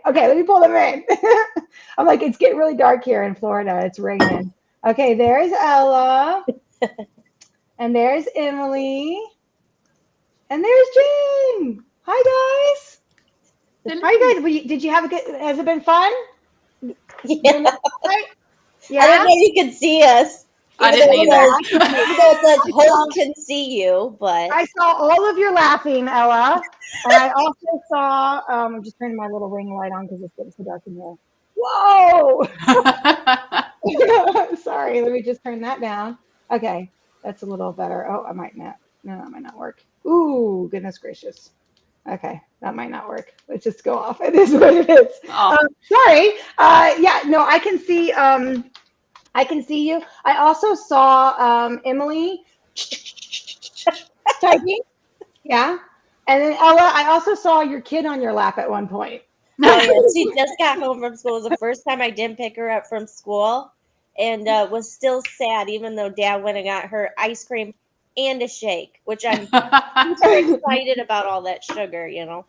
Okay, let me pull them in. I'm like, it's getting really dark here in Florida. It's raining. Okay, there's Ella, and there's Emily, and there's Jen. Hi guys. How are you guys? Did you have a good? Has it been fun? Yeah. Right? I didn't Yeah. know you could see us. I Even didn't though it either. says, even though it says host can see you, but I saw all of your laughing, Ella, and I also saw. I'm just turning my little ring light on because it's getting so dark in here. Whoa! Sorry, let me just turn that down. Okay, that's a little better. Oh, I might not. No, that might not work. Ooh, goodness gracious. Okay, that might not work. Let's just go off. It is what it is. Oh, Sorry. Yeah, no, I can see. I can see you. I also saw Emily typing. Yeah, and then Ella, I also saw your kid on your lap at one point. oh yeah, she just got home from school. It was the first time I didn't pick her up from school, and was still sad, even though Dad went and got her ice cream and a shake, which I'm super excited about all that sugar. yep.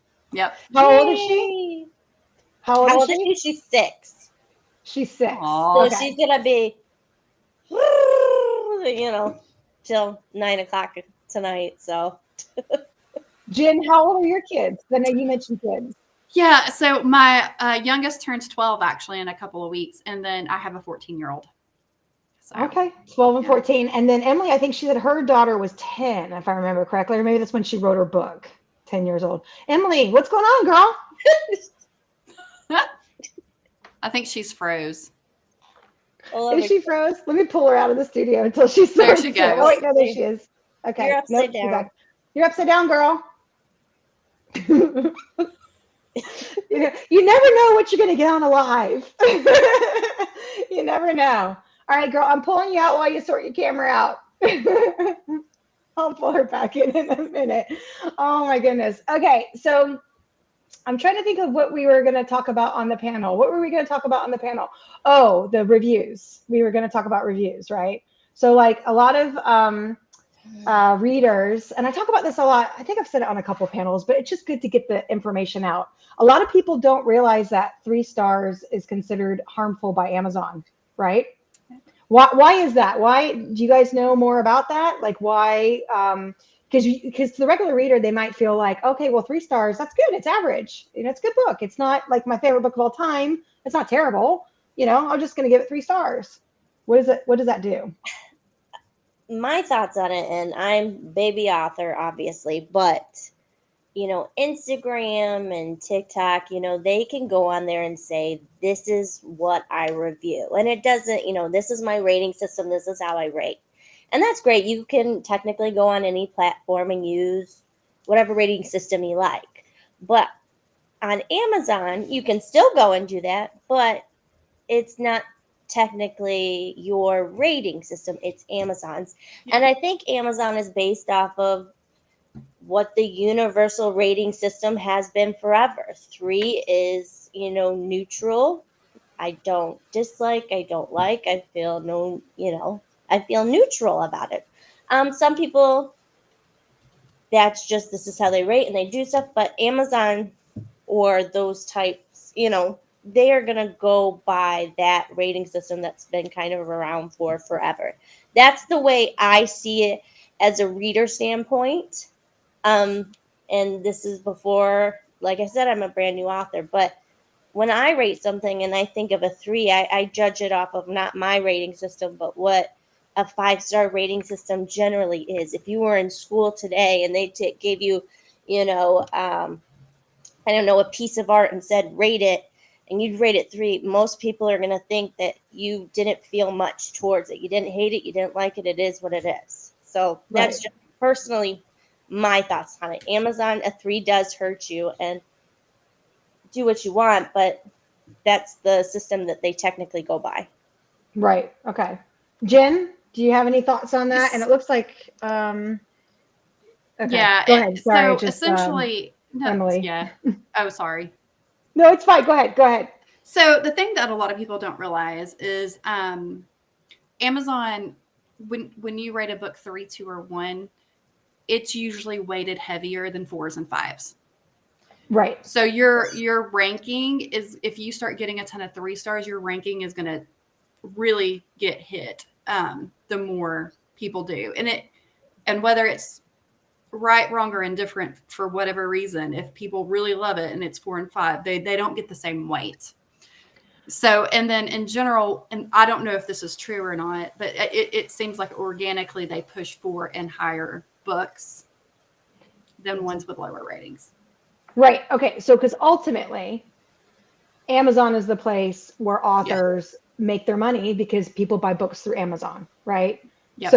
How old is she? Yay! How old How is old is she? she? She's 6. She's 6. So Aw. Okay. she's gonna be, till 9 o'clock tonight. So Jen, how old are your kids? I know you mentioned kids. Yeah, so my youngest turns 12 actually in a couple of weeks, and then I have a 14-year-old. So, Okay, 12 and yeah. 14. And then Emily, I think she said her daughter was 10, if I remember correctly, or maybe that's when she wrote her book, 10 years old. Emily, what's going on, girl? I think she's froze. Is she froze? Let me pull her out of the studio until she There starts. she To, oh, goes. wait, no, there she is. Okay. You're upside Nope, she's down. back. You're upside down, girl. You never know what you're going to get on a live. You never know. All right, girl, I'm pulling you out while you sort your camera out. I'll pull her back in a minute. Oh my goodness. Okay, so I'm trying to think of what we were going to talk about on the panel. What were we going to talk about on the panel? Oh, the reviews. We were going to talk about reviews, right? So, like a lot of readers, and I talk about this a lot. I think I've said it on a couple of panels, but it's just good to get the information out. A lot of people don't realize that 3 stars is considered harmful by Amazon, right? Why is that? Why do you guys know more about that? Like why? Because the regular reader, they might feel like, okay, well, 3 stars, that's good. It's average. It's a good book. It's not like my favorite book of all time. It's not terrible. I'm just going to give it 3 stars. What is it? What does that do? My thoughts on it, and I'm baby author, obviously, but Instagram and TikTok, they can go on there and say, this is what I review. And it doesn't, this is my rating system. This is how I rate. And that's great. You can technically go on any platform and use whatever rating system you like. But on Amazon, you can still go and do that, but it's not technically your rating system. It's Amazon's. And I think Amazon is based off of what the universal rating system has been forever. 3 is, neutral. I don't dislike, I don't like, I feel I feel neutral about it. Some people, this is how they rate and they do stuff, but Amazon or those types, they are going to go by that rating system that's been kind of around for forever. That's the way I see it as a reader standpoint. And this is before, like I said, I'm a brand new author, but when I rate something and I think of a 3, I judge it off of not my rating system, but what a 5-star rating system generally is. If you were in school today and they gave you, I don't know, a piece of art and said, rate it, and you'd rate it 3, most people are going to think that you didn't feel much towards it. You didn't hate it. You didn't like it. It is what it is. So that's just personally my thoughts on it. Amazon, a 3 does hurt you, and do what you want, but that's the system that they technically go by. Right. Okay. Jen, do you have any thoughts on that? And it looks like, okay. Yeah. Go ahead. Sorry, So essentially, no, Emily. yeah. Oh, sorry. No, it's fine. Go ahead. Go ahead. So the thing that a lot of people don't realize is Amazon, when you rate a book 3, 2, or 1, it's usually weighted heavier than 4s and 5s. Right. So your ranking is, if you start getting a ton of 3 stars, your ranking is going to really get hit the more people do. And whether it's right, wrong, or indifferent for whatever reason, if people really love it and it's 4 and 5, they don't get the same weight. So, and then in general, and I don't know if this is true or not, but it seems like organically they push 4 and higher books than ones with lower ratings. Right. Okay. So, because ultimately, Amazon is the place where authors make their money because people buy books through Amazon, right? Yep.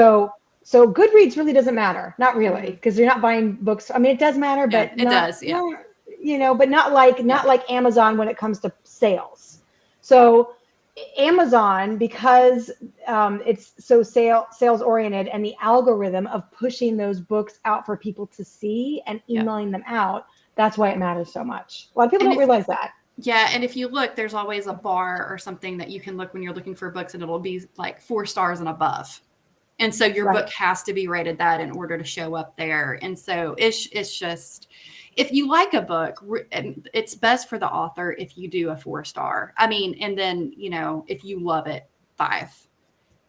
So Goodreads really doesn't matter, not really, because you're not buying books. I mean, it does matter, but it does, yeah. But not like Amazon when it comes to sales. So Amazon, because it's so sales oriented, and the algorithm of pushing those books out for people to see and emailing them out, that's why it matters so much. A lot of people don't realize that. Yeah, and if you look, there's always a bar or something that you can look when you're looking for books, and it'll be like 4 stars and above. And so your book has to be rated that in order to show up there. And so it's just, if you like a book, it's best for the author if you do a 4-star. I mean, and then, if you love it, 5.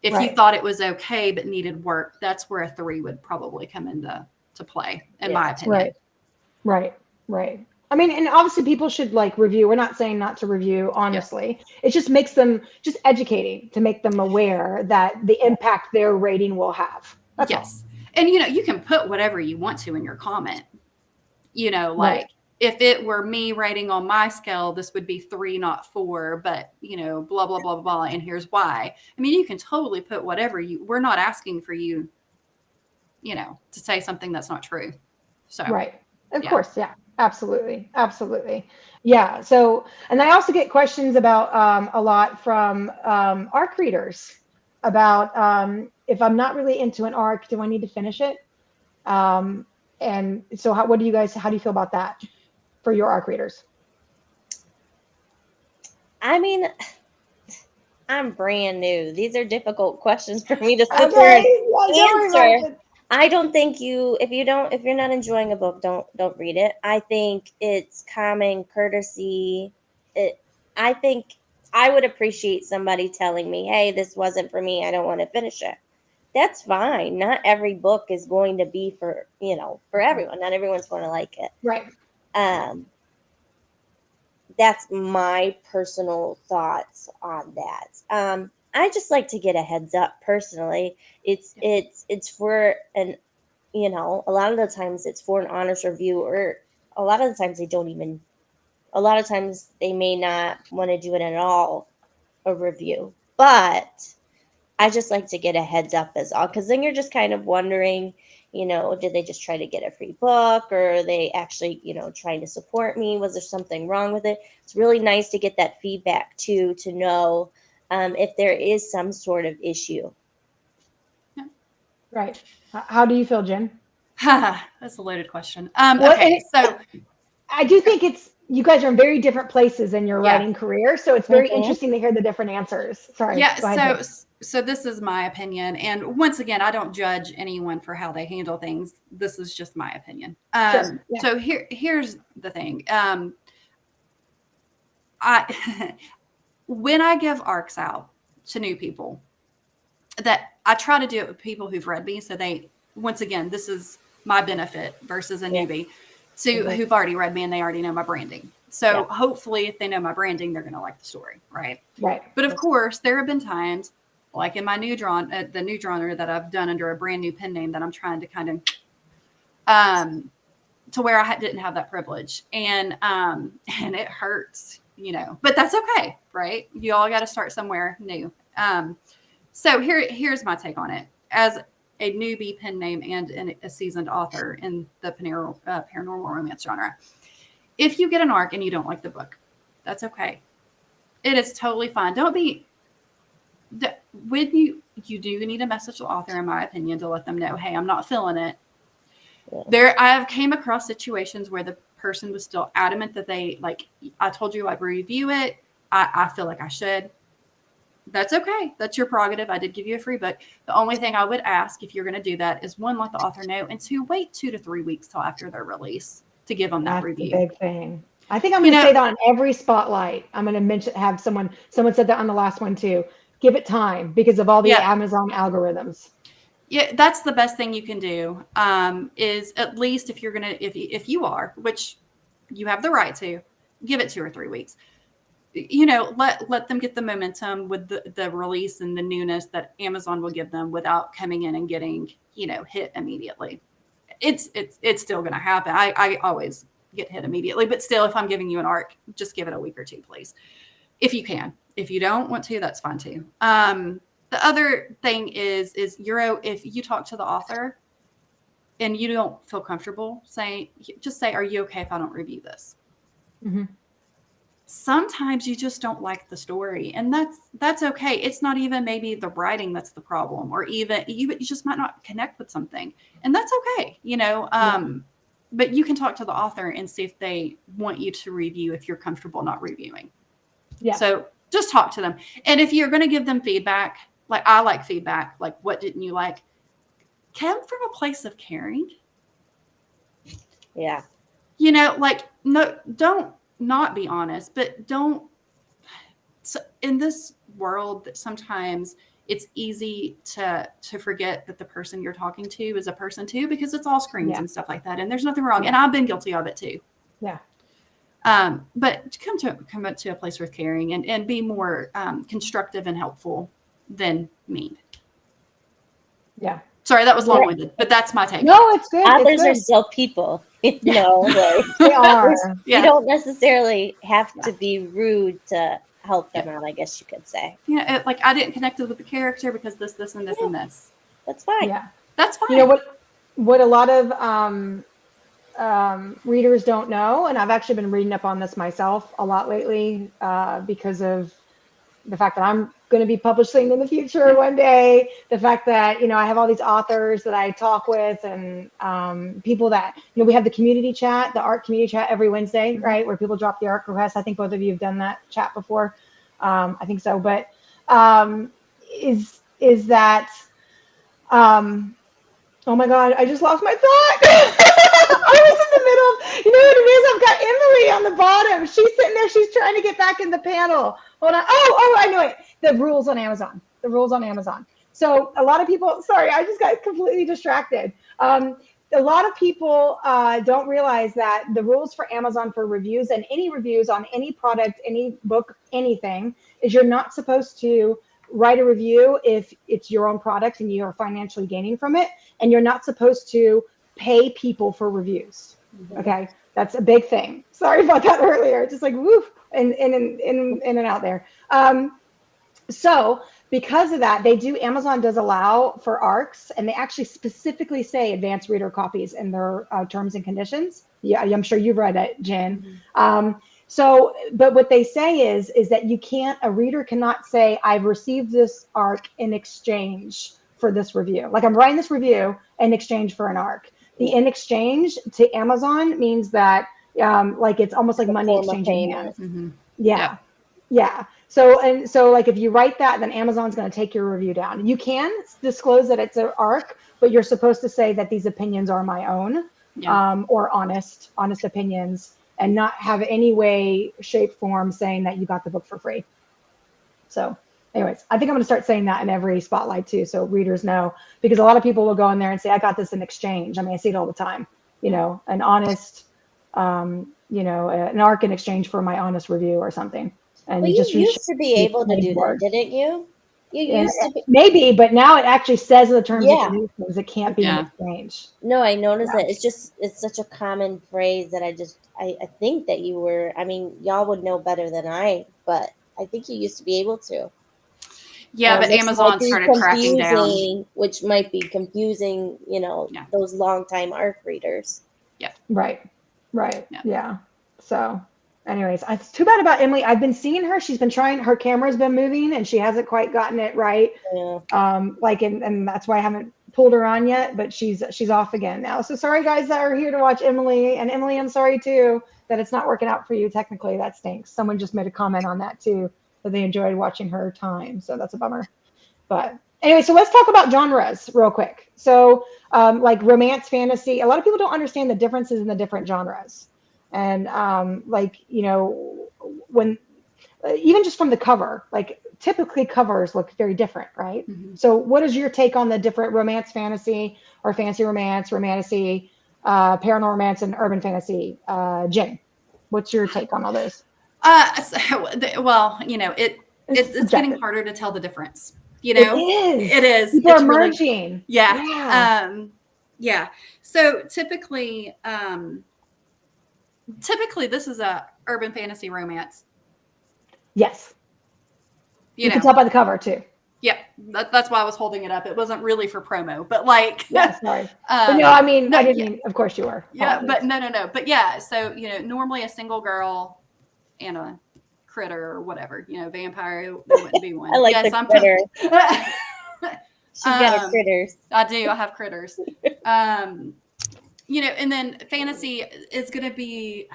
If you thought it was okay but needed work, that's where a 3 would probably come into play, in my opinion. Right. I mean, and obviously people should review. We're not saying not to review, honestly. It just makes them just educating to make them aware that the impact their rating will have. That's all. And, you can put whatever you want to in your comment. If it were me rating on my scale, this would be 3, not 4, but, blah, blah, blah, blah, blah. And here's why. I mean, you can totally put whatever we're not asking for you, to say something that's not true. So, Of course. Yeah. Absolutely. Yeah. So, and I also get questions about a lot from ARC readers about if I'm not really into an ARC, do I need to finish it? And so how do you feel about that for your ARC readers? I mean, I'm brand new. These are difficult questions for me to sit there and answer. I don't think if you're not enjoying a book, don't read it. I think it's common courtesy. I think I would appreciate somebody telling me, hey, this wasn't for me. I don't want to finish it. That's fine. Not every book is going to be for everyone. Not everyone's going to like it. Right. That's my personal thoughts on that. I just like to get a heads up personally. It's for a lot of the times it's for an honest review, or a lot of the times a lot of times they may not want to do it at all, a review. But I just like to get a heads up as all, because then you're just kind of wondering, did they just try to get a free book, or are they actually, trying to support me? Was there something wrong with it? It's really nice to get that feedback too, to know if there is some sort of issue. Yeah. Right. How do you feel, Jen? That's a loaded question. Okay, so I do think you guys are in very different places in your writing career, so it's very interesting to hear the different answers. Sorry. Yeah. So this is my opinion, and once again, I don't judge anyone for how they handle things. This is just my opinion. So here's the thing. When I give ARCs out to new people, that I try to do it with people who've read me. So once again, this is my benefit versus a newbie who've already read me and they already know my branding. So hopefully if they know my branding, they're going to like the story. Right. But of course there have been times, like in my the new genre that I've done under a brand new pen name that I'm trying to kind of, to where I didn't have that privilege, and it hurts, but that's okay. Right. You all got to start somewhere new. So here's my take on it as a newbie pen name and a seasoned author in the paranormal romance genre. If you get an ARC and you don't like the book, that's okay. It is totally fine. Don't be. When you do need to message the author, in my opinion, to let them know, hey, I'm not feeling it. Yeah. I have came across situations where the person was still adamant that I told you I'd review it. I feel like I should. That's okay. That's your prerogative. I did give you a free book. The only thing I would ask if you're going to do that is 1, let the author know, and 2, wait 2 to 3 weeks till after their release to give them that That's review. the big thing. I think I'm going to say that on every spotlight. I'm going to mention, have someone said that on the last one too. Give it time because of all the Amazon algorithms. Yeah, that's the best thing you can do. Is at least if you're gonna, if you are, which you have the right to, give it 2 or 3 weeks. Let them get the momentum with the release and the newness that Amazon will give them without coming in and getting hit immediately. It's still going to happen. I always get hit immediately, but still, if I'm giving you an arc, just give it a week or 2, please, if you can. If you don't want to, that's fine too. The other thing is if you talk to the author and you don't feel comfortable just say, are you okay if I don't review this? Mm-hmm. Sometimes you just don't like the story, and that's okay. It's not even maybe the writing that's the problem, or even you just might not connect with something, and that's okay. But you can talk to the author and see if they want you to review if you're comfortable not reviewing. Yeah. So just talk to them. And if you're going to give them feedback, like I like feedback, like what didn't you like? Come from a place of caring. Yeah. No, don't not be honest, but don't. So in this world, that sometimes it's easy to forget that the person you're talking to is a person too, because it's all screens and stuff like that. And there's nothing wrong. And I've been guilty of it too. Yeah. But come to a place with caring and be more constructive and helpful than mean. Yeah. Sorry, that was long-winded, but that's my take. No, it's good. Authors are still people. They are. You don't necessarily have to be rude to help them out, I guess you could say. Yeah, like I didn't connect with the character because this, and this, and this. That's fine. Yeah. That's fine. You know what a lot of readers don't know, and I've actually been reading up on this myself a lot lately because of the fact that I'm going to be publishing in the future one day, the fact that, I have all these authors that I talk with and people that, we have the community chat, the art community chat every Wednesday, right? Where people drop the art requests. I think both of you have done that chat before. I think so. But is that, oh my God, I just lost my thought. I was in the middle. You know what it is? I've got Emily on the bottom. She's sitting there. She's trying to get back in the panel. Hold on. Oh, I know it. The rules on Amazon. The rules on Amazon. So a lot of people, sorry, I just got completely distracted. A lot of people don't realize that the rules for Amazon for reviews and any reviews on any product, any book, anything, is you're not supposed to write a review if it's your own product and you're financially gaining from it. And you're not supposed to pay people for reviews. Okay. That's a big thing. Sorry about that earlier. Just like woof in and out there. So because of that, Amazon does allow for ARCs, and they actually specifically say advanced reader copies in their terms and conditions. Yeah, I'm sure you've read it, Jen. So, but what they say is that a reader cannot say, I've received this ARC in exchange for this review. Like I'm writing this review in exchange for an ARC. The in exchange to Amazon means that like it's almost like money exchanging hands. Yeah. So like if you write that, then Amazon's going to take your review down. You can disclose that it's an ARC, but you're supposed to say that these opinions are my own, or honest opinions, and not have any way, shape, form saying that you got the book for free. So anyways, I think I'm going to start saying that in every spotlight too, so readers know, because a lot of people will go in there and say, I got this in exchange. I mean, I see it all the time, an honest, an ARC in exchange for my honest review or something. And you used to be able to do that, didn't you? You used to be. Maybe, but now it actually says in the terms and conditions it can't be in exchange. No, I noticed that. It's such a common phrase that I think that you were, y'all would know better than I, but I think you used to be able to. Yeah, but Amazon started cracking down. Which might be confusing, those longtime ARC readers. Yeah. Right. Yeah. So anyways, it's too bad about Emily. I've been seeing her. She's been trying, her camera's been moving and she hasn't quite gotten it right. Yeah. And that's why I haven't pulled her on yet, but she's off again now. So sorry guys that are here to watch Emily, and Emily, I'm sorry too, that it's not working out for you technically. That stinks. Someone just made a comment on that too, that they enjoyed watching her time. So that's a bummer, but Anyway, so let's talk about genres real quick. So, like romance, fantasy, a lot of people don't understand the differences in the different genres. And like, when even just from the cover, like typically covers look very different, right? Mhm. So, what is your take on the different romance, fantasy, or fantasy romance, romantasy, paranormal romance, and urban fantasy? Jen, what's your take on all those? Well, It's it's getting subjective. harder to tell the difference. It is. It is. People are It's really, merging. yeah. Yeah. Yeah. So typically this is a urban fantasy romance. Yes. You You can know, tell by the cover too. yeah. That's why I was holding it up. It wasn't really for promo, but like, Yeah, sorry. But no, I mean, no, I didn't yeah, mean, of course you were. yeah, but Apologies. no. But yeah. So normally a single girl and a critter or whatever. Vampire. There wouldn't be I one. like Yes, the I'm. critter. She's got her Um, critters. I do. I have critters. And then fantasy is going to be,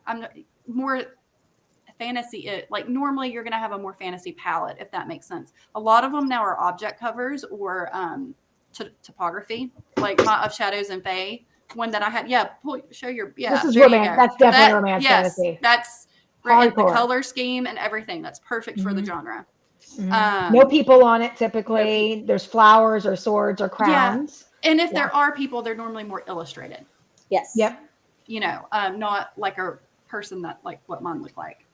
I'm more fantasy. Like normally you're going to have a more fantasy palette, if that makes sense. A lot of them now are object covers or topography, like my Of Shadows and Fae one that I had. Yeah, show your. This Yeah, is there you romance. go. That's definitely That romance yes, fantasy. that's the Hardcore. color scheme and everything. That's perfect for the genre. No people on it No typically. There's flowers or swords or Yeah. crowns. And if Yeah. there are people, they're normally more illustrated, Yes. Yep. Not like a person that like what mine looked like.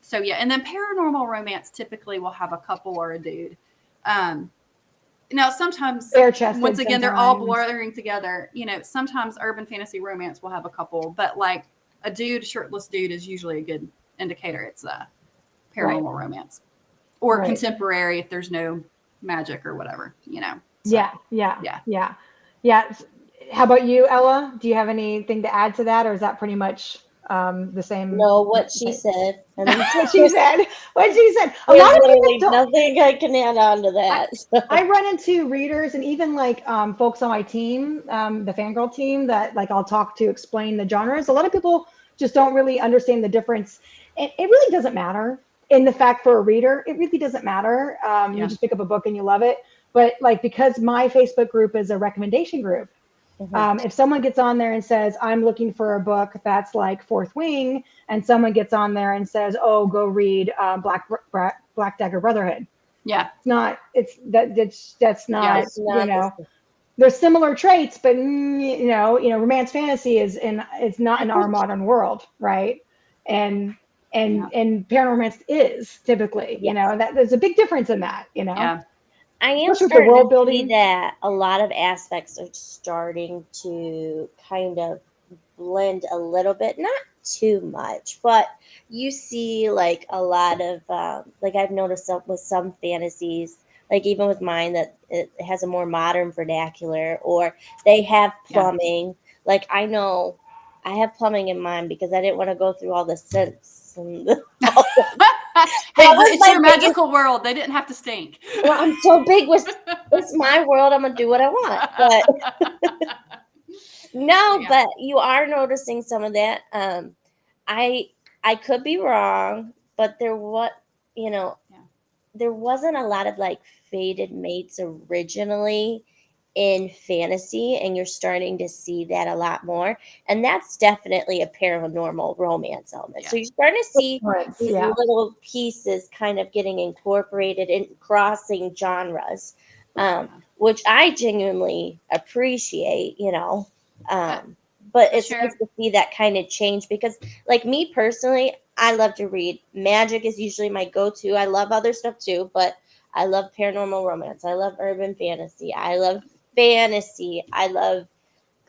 So yeah. And then paranormal romance typically will have a couple or a dude. Now sometimes, Bare chested once again, they're all sometimes. blurring together. Sometimes urban fantasy romance will have a couple, but like a shirtless dude is usually a good indicator it's a paranormal romance or Right. contemporary if there's no magic or whatever, So, Yeah. How about you, Ella? Do you have anything to add to that, or is that pretty much the same? No, what she said. I mean, What she said. What she said. A there's lot of people literally don't. nothing I can add on to that. I run into readers and even like folks on my team, the FanGrrrl team that like I'll talk to explain the genres. A lot of people just don't really understand the difference. It really doesn't matter in the fact for a reader. It really doesn't matter. You just pick up a book and you love it. But like because my Facebook group is a recommendation group, if someone gets on there and says, I'm looking for a book that's like Fourth Wing, and someone gets on there and says, oh, go read Black Dagger Brotherhood. Yeah. That's not, It's not there's similar traits, but romance fantasy is not in our modern world. Right. And paranormal romance is typically, that there's a big difference in that, Yeah. I am especially with the starting world to see building. that a lot of aspects are starting to kind of blend a little bit, not too much, but you see like a lot of like I've noticed with some fantasies, like even with mine, that it has a more modern vernacular or they have plumbing. Like I know I have plumbing in mine because I didn't want to go through all the scents and Hey, it's your magical world. They didn't have to stink. well, I'm so big with it's my world. I'm gonna do what I want, but no, but you are noticing some of that. I could be wrong, but there there wasn't a lot of like fated mates originally in fantasy, and you're starting to see that a lot more, and that's definitely a paranormal romance element. So you're starting to see these little pieces kind of getting incorporated and crossing genres, which I genuinely appreciate, but it's nice to see that kind of change because like me personally, I love to read. Magic is usually my go-to. I love other stuff too, but I love paranormal romance. I love urban fantasy. I love fantasy. I love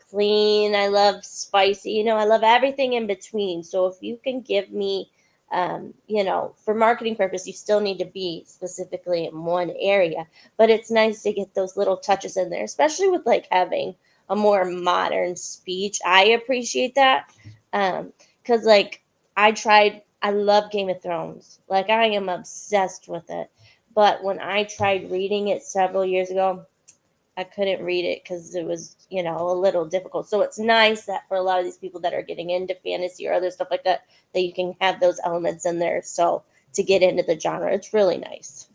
clean. I love spicy. I love everything in between. So if you can give me, for marketing purpose, you still need to be specifically in one area. But it's nice to get those little touches in there, especially with like having a more modern speech. I appreciate that because like I love Game of Thrones. Like I am obsessed with it. But when I tried reading it several years ago, I couldn't read it because it was, a little difficult. So it's nice that for a lot of these people that are getting into fantasy or other stuff like that, that you can have those elements in there. So to get into the genre, it's really nice.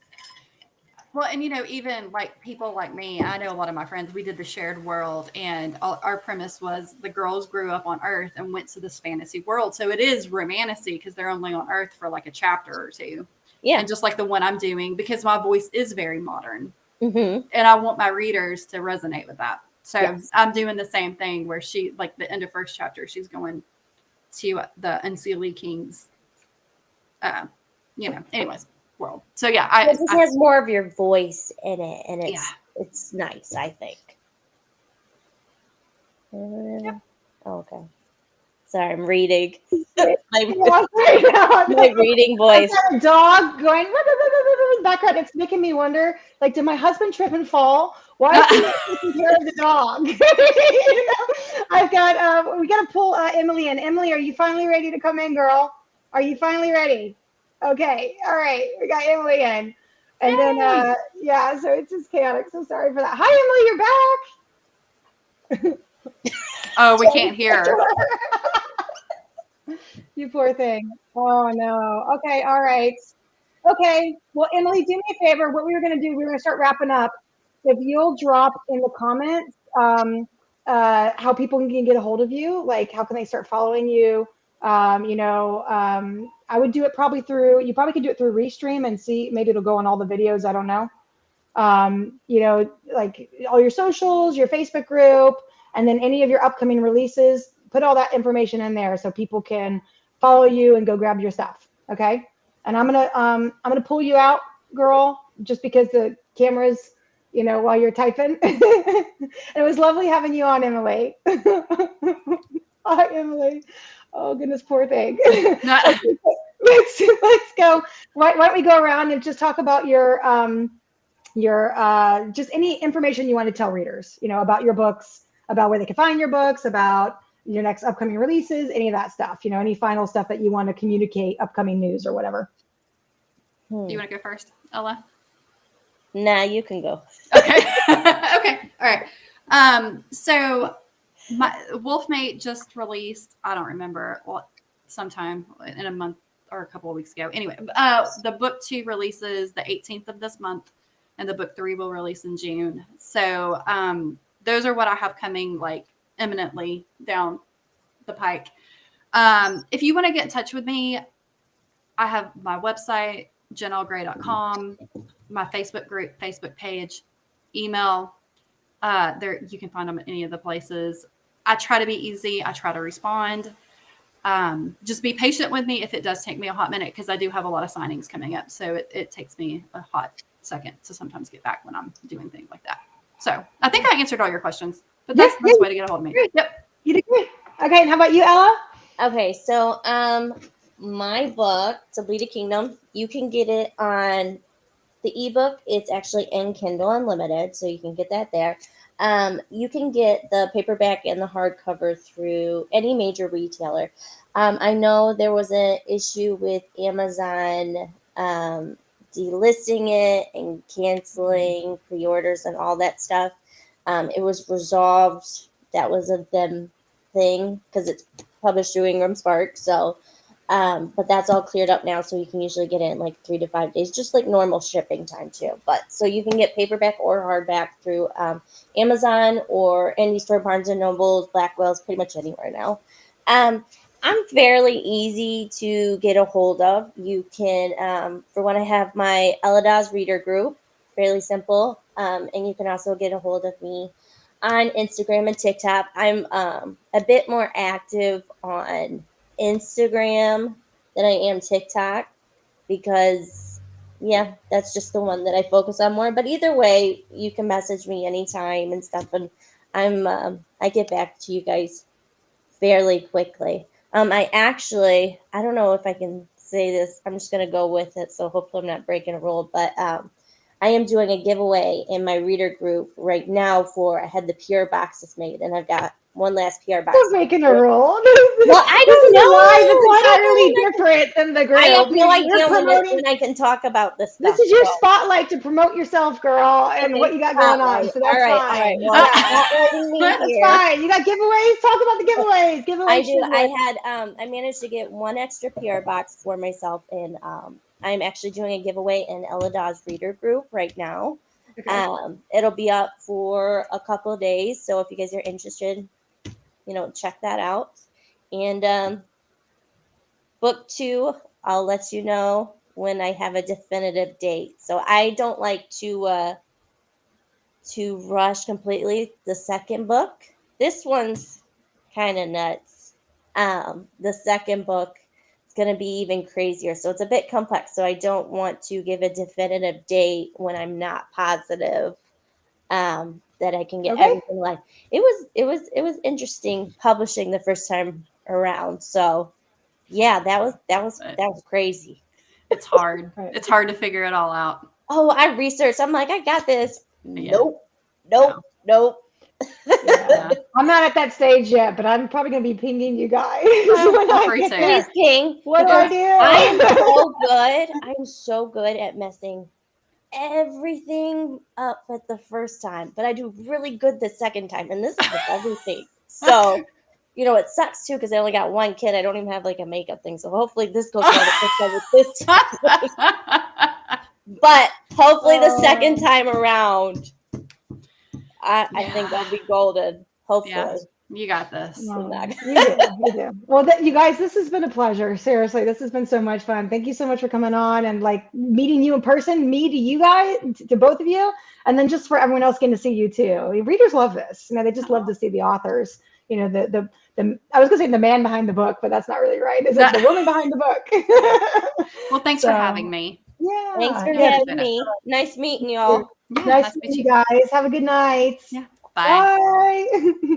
Well, and even like people like me, I know a lot of my friends, we did the shared world, and our premise was the girls grew up on Earth and went to this fantasy world. So it is romantasy because they're only on Earth for like a chapter or two. Yeah. And just like the one I'm doing, because my voice is very modern, Mm-hmm. and I want my readers to resonate with that. So Yes. I'm doing the same thing where she, like the end of first chapter, she's going to the Unseelie King's, anyways, world. So yeah, It just has more of your voice in it, and it's nice, I think. Yep. Oh, okay. Sorry, I'm reading. Yeah, My reading voice. I've got a dog going in the background. It's making me wonder, like, did my husband trip and fall? Why is he not taking care of the dog? I've got, we got to pull Emily in. Emily, are you finally ready to come in, girl? Are you finally ready? Okay. All right. We got Emily in. And then, yeah, so it's just chaotic. So sorry for that. Hi, Emily, you're back. Oh, we can't hear her. You poor thing. Oh no. Okay. All right. Okay. Well, Emily, do me a favor. What we were going to do, we were going to start wrapping up. If you'll drop in the comments how people can get a hold of you, like how can they start following you? I would do it probably through. You probably could do it through Restream and see. Maybe it'll go on all the videos. I don't know. Like all your socials, your Facebook group, and then any of your upcoming releases. Put all that information in there so people can follow you and go grab your stuff. Okay. And I'm gonna pull you out, girl, just because the camera's, while you're typing. It was lovely having you on, Emily. Hi, Emily. Oh goodness, poor thing. No. Let's go. Why don't we go around and just talk about your just any information you want to tell readers, about your books, about where they can find your books, about your next upcoming releases, any of that stuff, any final stuff that you want to communicate, upcoming news or whatever. Do you want to go first, Ella? Nah, you can go. Okay. Okay. All right. So my Wolfmate just released, I don't remember, sometime in a month or a couple of weeks ago. Anyway, the book 2 releases the 18th of this month, and the book 3 will release in June. So those are what I have coming like imminently down the pike. If you want to get in touch with me, I have my website, jenellgray.com, my Facebook group, Facebook page, email. There you can find them at any of the places. I try to be easy. I try to respond. Just be patient with me if it does take me a hot minute, because I do have a lot of signings coming up. So it takes me a hot second to sometimes get back when I'm doing things like that. So I think I answered all your questions, but that's the best way to get a hold of me. Yep. You did good. Okay. And how about you, Ella? Okay, so my book, To Bleed a Kingdom, you can get it on the ebook. It's actually in Kindle Unlimited, so you can get that there. You can get the paperback and the hardcover through any major retailer. I know there was an issue with Amazon delisting it and canceling pre-orders and all that stuff. It was resolved. That was a them thing because it's published through Ingram Spark. So, but that's all cleared up now. So you can usually get it in like 3 to 5 days, just like normal shipping time too. But so you can get paperback or hardback through Amazon or any store, Barnes and Nobles, Blackwell's, pretty much anywhere now. I'm fairly easy to get a hold of. You can, for when I have my Ella Dawes reader group, fairly simple. And you can also get a hold of me on Instagram and TikTok. I'm a bit more active on Instagram than I am TikTok because, yeah, that's just the one that I focus on more. But either way, you can message me anytime and stuff, and I get back to you guys fairly quickly. I don't know if I can say this. I'm just gonna go with it, so hopefully I'm not breaking a rule. But I am doing a giveaway in my reader group right now I had the PR boxes made, and I've got one last PR box. Who's making a rule? Well, I don't know. Live. It's entirely different than the group. I have no idea when I can talk about this stuff. This is your spotlight to promote yourself, girl, and what you got going on. So that's fine. All right. Well, that's fine. You got giveaways? Talk about the giveaways. I do. I managed to get one extra PR box for myself and I'm actually doing a giveaway in Ella Dawes reader group right now. Okay. It'll be up for a couple of days. So if you guys are interested, check that out. And book 2, I'll let you know when I have a definitive date. So I don't like to rush completely the second book. This one's kind of nuts. The second book is going to be even crazier. So it's a bit complex. So I don't want to give a definitive date when I'm not positive that I can get everything live. It was interesting publishing the first time around. So yeah, that was crazy. It's hard. Right. It's hard to figure it all out. Oh, I researched. I'm like, I got this. Yeah. Nope. Yeah. I'm not at that stage yet, but I'm probably going to be pinging you guys. Well, when feel I free get to. there. Please, King. What do I do? I am so good. I'm so good at messing everything up at the first time, but I do really good the second time, and this is with everything. So, it sucks too because I only got one kid. I don't even have like a makeup thing, so hopefully this goes well with this time. But hopefully the second time around, I think I'll be golden. Hopefully. Yeah, you got this. You do. Well, you guys, this has been a pleasure. Seriously, this has been so much fun. Thank you so much for coming on and like meeting you in person, me to you guys, to both of you, and then just for everyone else getting to see you too. Readers love this. They just love to see the authors. The I was gonna say the man behind the book, but that's not really right. Is it the woman behind the book? Well, thanks for having me. Yeah. Thanks for having me. Nice meeting y'all. Yeah, Nice to meet you guys. Have a good night. Yeah. Bye. Bye.